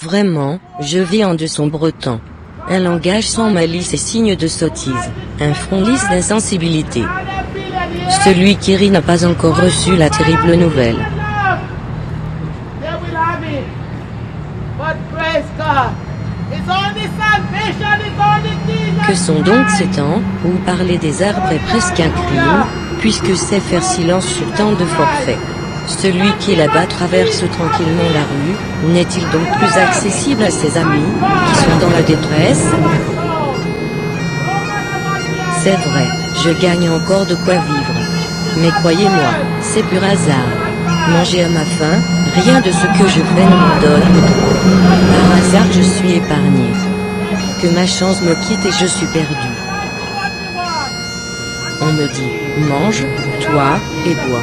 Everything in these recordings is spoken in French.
Vraiment, je vis en de sombres temps. Un langage sans malice et signe de sottise. Un front lisse d'insensibilité. Celui qui rit n'a pas encore reçu la terrible nouvelle. Que sont donc ces temps, où parler des arbres est presque un crime, puisque c'est faire silence sur tant de forfaits. Celui qui là-bas traverse tranquillement la rue, n'est-il donc plus accessible à ses amis, qui sont dans la détresse? C'est vrai, je gagne encore de quoi vivre. Mais croyez-moi, c'est pur hasard. Manger à ma faim, rien de ce que je fais ne me donne. Par hasard je suis épargné. Que ma chance me quitte et je suis perdu. On me dit, mange, toi, et bois.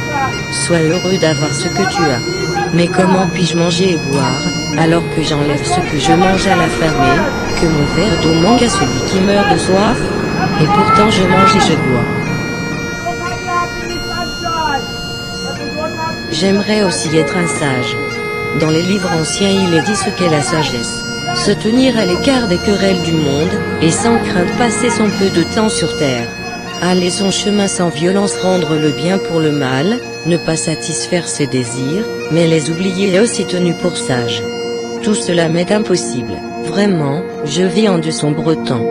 Sois heureux d'avoir ce que tu as. Mais comment puis-je manger et boire, alors que j'enlève ce que je mange à la fermée, que mon verre d'eau manque à celui qui meurt de soif? Et pourtant je mange et je bois. J'aimerais aussi être un sage. Dans les livres anciens il est dit ce qu'est la sagesse. Se tenir à l'écart des querelles du monde, et sans crainte passer son peu de temps sur terre. Aller son chemin sans violence, rendre le bien pour le mal, ne pas satisfaire ses désirs, mais les oublier et aussi tenu pour sage. Tout cela m'est impossible. Vraiment, je vis en de sombres temps.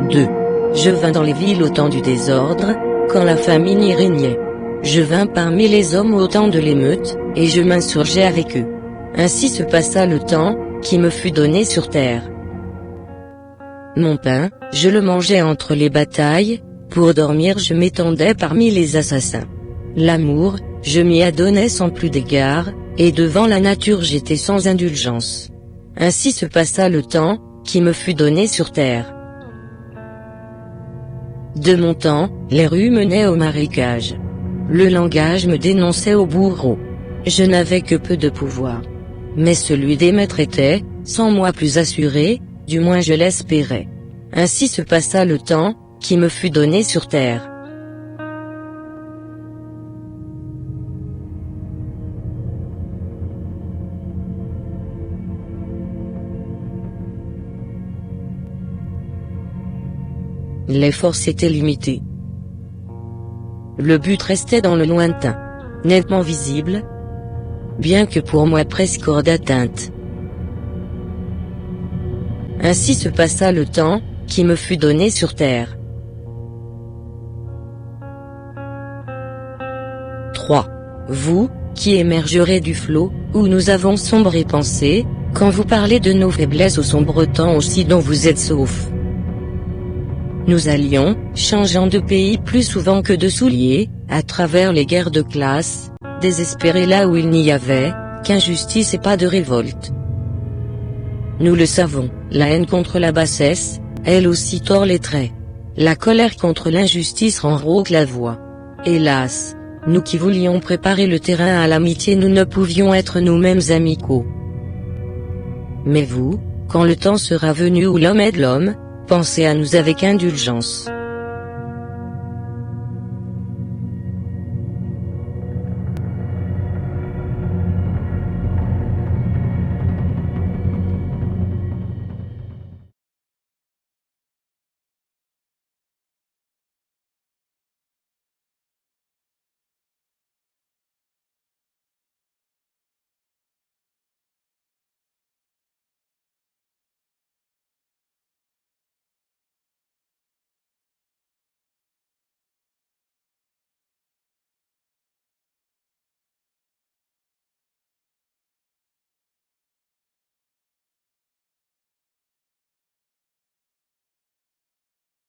2. Je vins dans les villes au temps du désordre, quand la famine y régnait. Je vins parmi les hommes au temps de l'émeute, et je m'insurgeai avec eux. Ainsi se passa le temps, qui me fut donné sur terre. Mon pain, je le mangeais entre les batailles, pour dormir je m'étendais parmi les assassins. L'amour, je m'y adonnais sans plus d'égard, et devant la nature j'étais sans indulgence. Ainsi se passa le temps, qui me fut donné sur terre. De mon temps, les rues menaient au marécage. Le langage me dénonçait au bourreau. Je n'avais que peu de pouvoir. Mais celui des maîtres était, sans moi plus assuré, du moins je l'espérais. Ainsi se passa le temps, qui me fut donné sur terre. Les forces étaient limitées. Le but restait dans le lointain, nettement visible, bien que pour moi presque hors d'atteinte. Ainsi se passa le temps, qui me fut donné sur terre. 3. Vous, qui émergerez du flot, où nous avons sombré pensé, quand vous parlez de nos faiblesses au sombre temps aussi dont vous êtes sauf. Nous allions, changeant de pays plus souvent que de souliers, à travers les guerres de classe, désespérés là où il n'y avait qu'injustice et pas de révolte. Nous le savons, la haine contre la bassesse, elle aussi tord les traits. La colère contre l'injustice rend rauque la voix. Hélas, nous qui voulions préparer le terrain à l'amitié, nous ne pouvions être nous-mêmes amicaux. Mais vous, quand le temps sera venu où l'homme aide l'homme, pensez à nous avec indulgence.